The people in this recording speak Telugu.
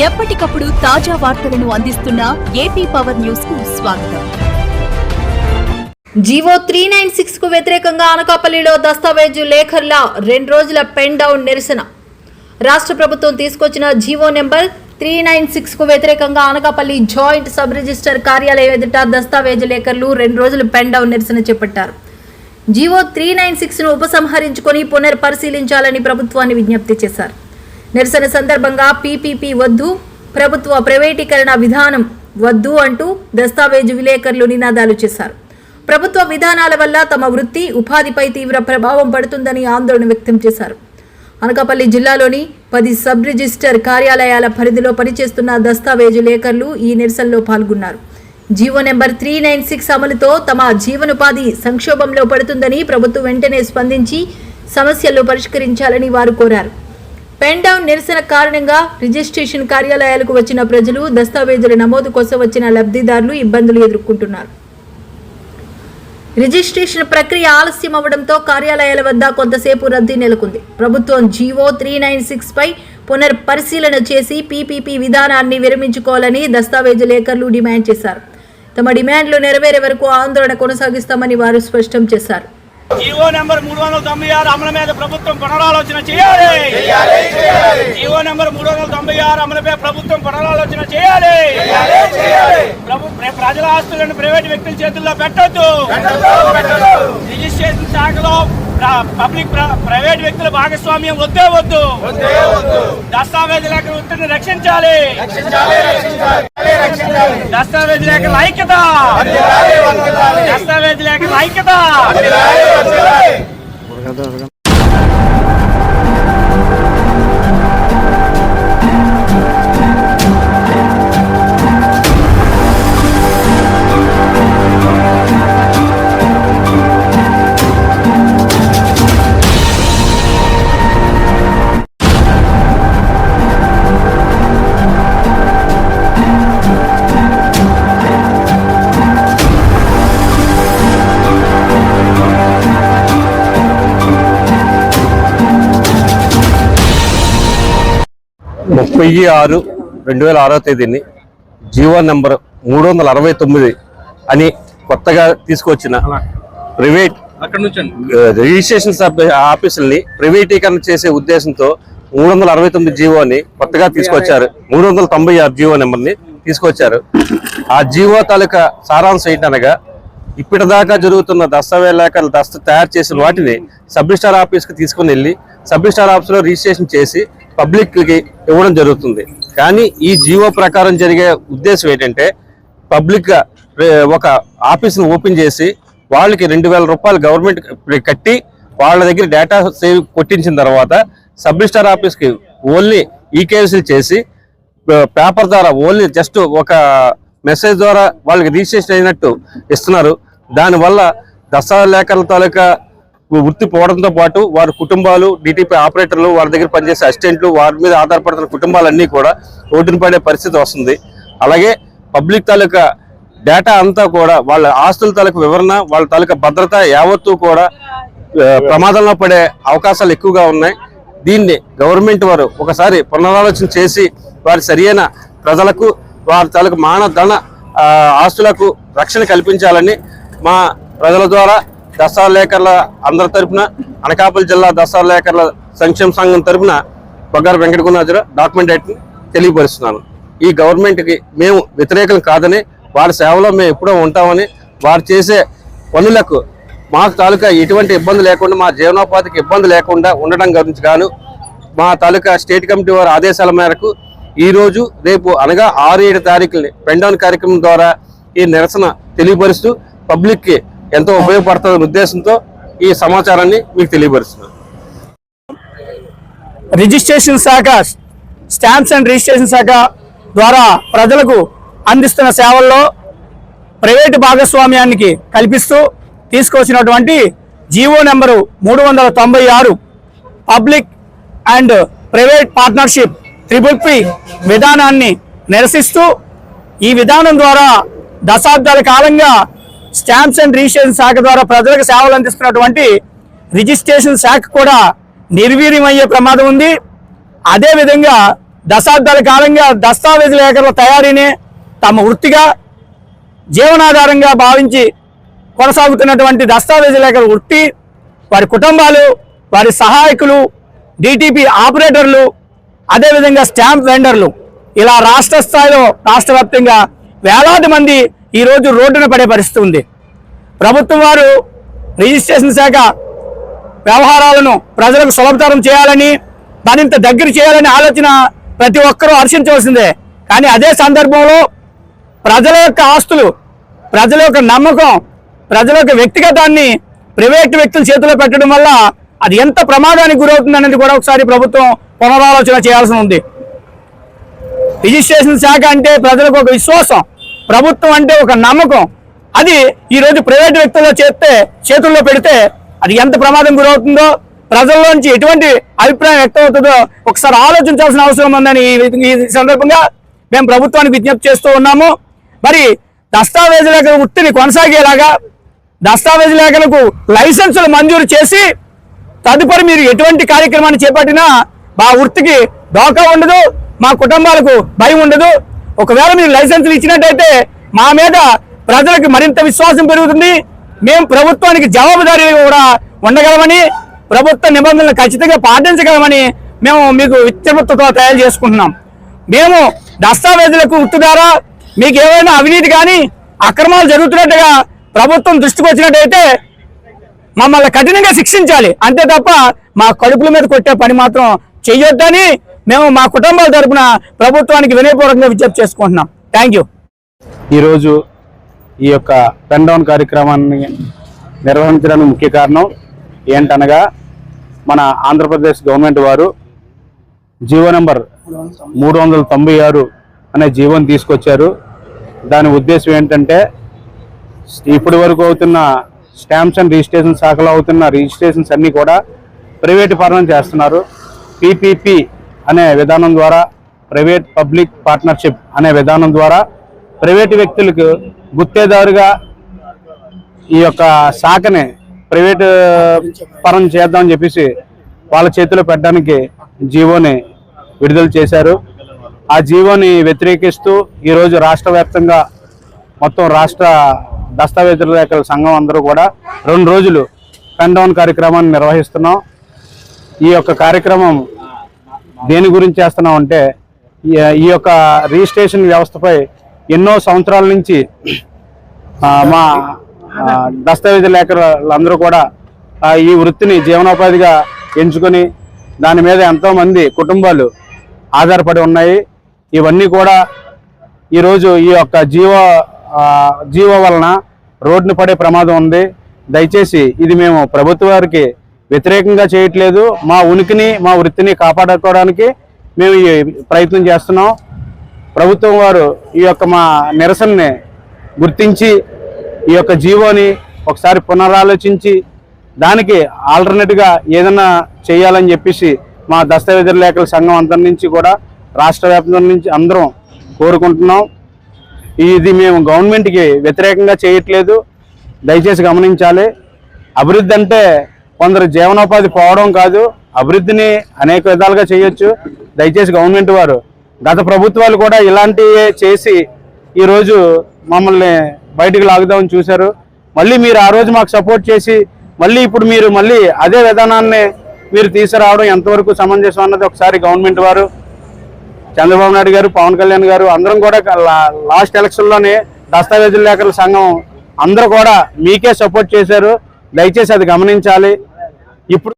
ఎప్పటికప్పుడు తాజా వార్తలను అందిస్తున్న ఏపీ పవర్ న్యూస్ కు స్వాగతం. జీవో 396 కు వ్యతిరేకంగా అనకాపల్లిలో దస్తావేజు లేఖర్ల 2 రోజుల పెన్ డౌన్ నిరసన. రాష్ట్ర ప్రభుత్వం తీసుకొచ్చిన జీవో నెంబర్ 396 కు వ్యతిరేకంగా అనకాపల్లి జాయింట్ సబ్ రిజిస్టర్ కార్యాలయం ఎదుట దస్తావేజు లేఖర్లు 2 రోజులు పెన్ డౌన్ నిరసన చేపట్టారు. జీవో 396 ను ఉపసంహరించుకొని పునర్పరిశీలించాలని ప్రభుత్వాన్ని విజ్ఞప్తి చేశారు. నిరసన సందర్భంగా పీపీపీ వద్దు, ప్రభుత్వ ప్రైవేటీకరణ విధానం వద్దు అంటూ దస్తావేజు విలేకరులు నినాదాలు చేశారు. ప్రభుత్వ విధానాల వల్ల తమ వృత్తి ఉపాధిపై తీవ్ర ప్రభావం పడుతుందని ఆందోళన వ్యక్తం చేశారు. అనకాపల్లి జిల్లాలోని 10 సబ్ రిజిస్టర్ కార్యాలయాల పరిధిలో పనిచేస్తున్న దస్తావేజు లేఖర్లు ఈ నిరసనలో పాల్గొన్నారు. జీవో నెంబర్ 396 అమలుతో తమ జీవనోపాధి సంక్షోభంలో పడుతుందని ప్రభుత్వం వెంటనే స్పందించి సమస్యలు పరిష్కరించాలని వారు కోరారు. పెన్ డౌన్ నిరసన కారణంగా రిజిస్ట్రేషన్ కార్యాలయాలకు వచ్చిన ప్రజలు దస్తావేజుల నమోదు కోసం వచ్చిన లబ్ధిదారులు ఇబ్బందులు ఎదుర్కొంటున్నారు. రిజిస్ట్రేషన్ ప్రక్రియ ఆలస్యం అవడంతో కార్యాలయాల వద్ద కొంతసేపు రద్దీ నెలకొంది. ప్రభుత్వం జీవో 396 పై పునర్పరిశీలన చేసి పీపీపీ విధానాన్ని విరమించుకోవాలని దస్తావేజు లేఖర్లు డిమాండ్ చేశారు. తమ డిమాండ్లు నెరవేరే వరకు ఆందోళన కొనసాగిస్తామని వారు స్పష్టం చేశారు. జీవో నెంబర్ 396 అమలు మీద ప్రభుత్వం పునరాలోచన చేయాలి. జీవో నెంబర్ 396 అమలుపై ప్రభుత్వం పునరాలోచన చేయాలి. ప్రజల ఆస్తులను ప్రైవేట్ వ్యక్తుల చేతుల్లో పెట్టొద్దు. రిజిస్ట్రేషన్ శాఖలో పబ్లిక్ ప్రైవేట్ వ్యక్తుల భాగస్వామ్యం వద్దే వద్దు. దస్తావేజు లేఖల వృత్తిని రక్షించాలి. దస్తావేజు లేఖల ఐక్యత. దస్తావేజు లేఖల ఐక్యత. ముప్పై 6/2006 జీవో నెంబర్ 369 అని కొత్తగా తీసుకొచ్చిన ప్రైవేట్ రిజిస్ట్రేషన్ ఆఫీసుల్ని ప్రైవేటీకరణ చేసే ఉద్దేశంతో 369 జీవోని కొత్తగా తీసుకొచ్చారు. 396 జీవో నెంబర్ని తీసుకొచ్చారు. ఆ జీవో తాలూకా సారాంశం ఏంటనగా ఇప్పటిదాకా జరుగుతున్న దస్తావేజు లేఖలు తయారు చేసిన వాటిని సబ్ రిజిస్టార్ ఆఫీస్కి తీసుకుని వెళ్ళి సబ్ రిజిస్టార్ ఆఫీస్లో రిజిస్ట్రేషన్ చేసి పబ్లిక్కి ఇవ్వడం జరుగుతుంది. కానీ ఈ జీవో ప్రకారం జరిగే ఉద్దేశం ఏంటంటే పబ్లిక్గా ఒక ఆఫీస్ని ఓపెన్ చేసి వాళ్ళకి 2000 రూపాయలు గవర్నమెంట్ కట్టి వాళ్ళ దగ్గర డేటా సేవ్ కొట్టించిన తర్వాత సబ్ రిజిస్టార్ ఆఫీస్కి ఓన్లీ ఈకేవైసీలు చేసి పేపర్ ద్వారా ఓన్లీ జస్ట్ ఒక మెసేజ్ ద్వారా వాళ్ళకి రిజిస్ట్రేషన్ అయినట్టు ఇస్తున్నారు. దానివల్ల దస్తావేజు లేఖల తాలూకా వృత్తి పోవడంతో పాటు వారి కుటుంబాలు, డిటిపి ఆపరేటర్లు, వారి దగ్గర పనిచేసే అసిస్టెంట్లు, వారి మీద ఆధారపడుతున్న కుటుంబాలన్నీ కూడా రోడ్డున పడే పరిస్థితి వస్తుంది. అలాగే పబ్లిక్ తాలూకా డేటా అంతా కూడా వాళ్ళ ఆస్తుల తాలూకా వివరణ, వాళ్ళ తాలూకా భద్రత యావత్తు కూడా ప్రమాదంలో పడే అవకాశాలు ఎక్కువగా ఉన్నాయి. దీన్ని గవర్నమెంట్ వారు ఒకసారి పునరాలోచన చేసి వారి సరియైన ప్రజలకు వారి తాలూకా మానవ ధన ఆస్తులకు రక్షణ కల్పించాలని మా ప్రజల ద్వారా దస్తావేజు లేఖర్ల అందరి తరఫున అనకాపల్లి జిల్లా దస్తావేజు లేఖర్ల సంక్షేమ సంఘం తరఫున బొగ్గారు వెంకటగుణరాజరావు డాక్యుమెంటేట్ని తెలియపరుస్తున్నాను. ఈ గవర్నమెంట్కి మేము వ్యతిరేకం కాదని, వారి సేవలో మేము ఎప్పుడూ ఉంటామని, వారు చేసే పనులకు మా తాలూకా ఎటువంటి ఇబ్బంది లేకుండా, మా జీవనోపాధికి ఇబ్బంది లేకుండా ఉండడం గురించి గాను మా తాలూకా స్టేట్ కమిటీ వారి ఆదేశాల మేరకు ఈరోజు రేపు అనగా 6-7 తారీఖుల్ని పెన్ డౌన్ కార్యక్రమం ద్వారా ఈ నిరసన తెలియపరుస్తూ పబ్లిక్కి ఎంతో ఉపయోగపడుతుందనే ఉద్దేశంతో ఈ సమాచారాన్ని మీకు తెలియపరుస్తున్నాను. రిజిస్ట్రేషన్ శాఖ, స్టాంప్స్ అండ్ రిజిస్ట్రేషన్ శాఖ ద్వారా ప్రజలకు అందిస్తున్న సేవల్లో ప్రైవేటు భాగస్వామ్యానికి కల్పిస్తూ తీసుకొచ్చినటువంటి GO number 396 public and private partnership PPP విధానాన్ని నిరసిస్తూ ఈ విధానం ద్వారా దశాబ్దాల కాలంగా స్టాంప్స్ అండ్ రిజిస్ట్రేషన్ శాఖ ద్వారా ప్రజలకు సేవలు అందిస్తున్నటువంటి రిజిస్ట్రేషన్ శాఖ కూడా నిర్వీర్యమయ్యే ప్రమాదం ఉంది. అదేవిధంగా దశాబ్దాల కాలంగా దస్తావేజు లేఖల తయారీని తమ వృత్తిగా జీవనాధారంగా భావించి కొనసాగుతున్నటువంటి దస్తావేజు లేఖల వృత్తి, వారి కుటుంబాలు, వారి సహాయకులు, డిటిపి ఆపరేటర్లు, అదేవిధంగా స్టాంప్ వెండర్లు, ఇలా రాష్ట్ర స్థాయిలో రాష్ట్ర వ్యాప్తంగా వేలాది మంది ఈరోజు రోడ్డున పడే పరిస్థితి ఉంది. ప్రభుత్వం వారు రిజిస్ట్రేషన్ శాఖ వ్యవహారాలను ప్రజలకు సులభతరం చేయాలని, మరింత దగ్గర చేయాలని ఆలోచన ప్రతి ఒక్కరూ హర్షించవలసిందే. కానీ అదే సందర్భంలో ప్రజల యొక్క ఆస్తులు, ప్రజల యొక్క నమ్మకం, ప్రజల యొక్క వ్యక్తిగతాన్ని ప్రైవేటు వ్యక్తుల చేతిలో పెట్టడం వల్ల అది ఎంత ప్రమాదానికి గురవుతుందనేది కూడా ఒకసారి ప్రభుత్వం పునరాలోచన చేయాల్సి ఉంది. రిజిస్ట్రేషన్ శాఖ అంటే ప్రజలకు ఒక విశ్వాసం, ప్రభుత్వం అంటే ఒక నమ్మకం. అది ఈరోజు ప్రైవేటు వ్యక్తుల చేతుల్లో పెడితే అది ఎంత ప్రమాదం గురవుతుందో, ప్రజల్లోంచి ఎటువంటి అభిప్రాయం వ్యక్తం అవుతుందో ఒకసారి ఆలోచించాల్సిన అవసరం ఉందని ఈ సందర్భంగా మేము ప్రభుత్వానికి విజ్ఞప్తి చేస్తూ ఉన్నాము. మరి దస్తావేజు లేఖల వృత్తిని కొనసాగేలాగా దస్తావేజు లేఖలకు లైసెన్సులు మంజూరు చేసి తదుపరి మీరు ఎటువంటి కార్యక్రమాన్ని చేపట్టినా మా వృత్తికి డోకా ఉండదు, మా కుటుంబాలకు భయం ఉండదు. ఒకవేళ మీరు లైసెన్సులు ఇచ్చినట్టయితే మా మీద ప్రజలకు మరింత విశ్వాసం పెరుగుతుంది. మేము ప్రభుత్వానికి జవాబుదారీగా కూడా ఉండగలమని, ప్రభుత్వ నిబంధనలు ఖచ్చితంగా పాటించగలమని మేము మీకు విజ్ఞప్తితో తయారు చేసుకుంటున్నాం. మేము దస్తావేజులకు వృత్తి ద్వారా మీకు ఏమైనా అవినీతి కానీ అక్రమాలు జరుగుతున్నట్టుగా ప్రభుత్వం దృష్టికి వచ్చినట్టయితే మమ్మల్ని కఠినంగా శిక్షించాలి, అంతే తప్ప మా కడుపుల మీద కొట్టే పని మాత్రం చెయ్యొద్దని మేము మా కుటుంబాల తరపున ప్రభుత్వానికి వినయపూర్వకంగా విజ్ఞప్తి చేసుకుంటున్నాం. Thank you. ఈరోజు ఈ యొక్క పెన్ డౌన్ కార్యక్రమాన్ని నిర్వహించడానికి ముఖ్య కారణం ఏంటనగా, మన ఆంధ్రప్రదేశ్ గవర్నమెంట్ వారు జీవో నెంబర్ 396 అనే జీవోని తీసుకొచ్చారు. దాని ఉద్దేశం ఏంటంటే, ఇప్పటి వరకు అవుతున్న స్టాంప్స్ అండ్ రిజిస్ట్రేషన్ శాఖలో అవుతున్న రిజిస్ట్రేషన్స్ అన్నీ కూడా ప్రైవేటు పరం చేస్తున్నారు. పిపిపి అనే విధానం ద్వారా, ప్రైవేట్ పబ్లిక్ పార్ట్నర్షిప్ అనే విధానం ద్వారా ప్రైవేటు వ్యక్తులకు గుత్తేదారుగా ఈ యొక్క శాఖని ప్రైవేటు పరం చేద్దామని చెప్పేసి వాళ్ళ చేతిలో పెట్టడానికి జీవోని విడుదల చేశారు. ఆ జీవోని వ్యతిరేకిస్తూ ఈరోజు రాష్ట్ర వ్యాప్తంగా మొత్తం రాష్ట్ర దస్తావేజుల లేఖల సంఘం అందరూ కూడా 2 రోజులు పెన్ డౌన్ కార్యక్రమాన్ని నిర్వహిస్తున్నాం. ఈ యొక్క కార్యక్రమం దేని గురించి చేస్తున్నాం అంటే, ఈ యొక్క రిజిస్ట్రేషన్ వ్యవస్థపై ఎన్నో సంవత్సరాల నుంచి మా దస్తావేజు లేఖలందరూ కూడా ఈ వృత్తిని జీవనోపాధిగా ఎంచుకొని దాని మీద ఎంతోమంది కుటుంబాలు ఆధారపడి ఉన్నాయి. ఇవన్నీ కూడా ఈరోజు ఈ యొక్క జీవో వలన రోడ్డున పడే ప్రమాదం ఉంది. దయచేసి ఇది మేము ప్రభుత్వ వారికి వ్యతిరేకంగా చేయట్లేదు, మా ఉనికిని మా వృత్తిని కాపాడుకోవడానికి మేము ఈ ప్రయత్నం చేస్తున్నాం. ప్రభుత్వం వారు ఈ యొక్క మా నిరసనని గుర్తించి ఈ యొక్క జీవోని ఒకసారి పునరాలోచించి దానికి ఆల్టర్నేట్గా ఏదైనా చేయాలని చెప్పేసి మా దస్తావేజుల లేఖల సంఘం అందరి నుంచి కూడా రాష్ట్ర వ్యాప్తం నుంచి అందరం కోరుకుంటున్నాం. ఇది మేము గవర్నమెంట్కి వ్యతిరేకంగా చేయట్లేదు, దయచేసి గమనించాలి. అభివృద్ధి అంటే కొందరు జీవనోపాధి పోవడం కాదు, అభివృద్ధిని అనేక విధాలుగా చేయొచ్చు. దయచేసి గవర్నమెంట్ వారు, గత ప్రభుత్వాలు కూడా ఇలాంటివే చేసి ఈరోజు మమ్మల్ని బయటకు లాగుదామని చూశారు. మళ్ళీ మీరు ఆ రోజు మాకు సపోర్ట్ చేసి మళ్ళీ ఇప్పుడు మీరు మళ్ళీ అదే విధానాన్ని మీరు తీసుకురావడం ఎంతవరకు సమంజసం అన్నది ఒకసారి గవర్నమెంట్ వారు, చంద్రబాబు నాయుడు గారు, పవన్ కళ్యాణ్ గారు అందరం కూడా లాస్ట్ ఎలక్షన్లోనే దస్తావేజుల లేఖల సంఘం అందరూ కూడా మీకే సపోర్ట్ చేశారు. దయచేసి అది గమనించాలి. ఇప్పుడు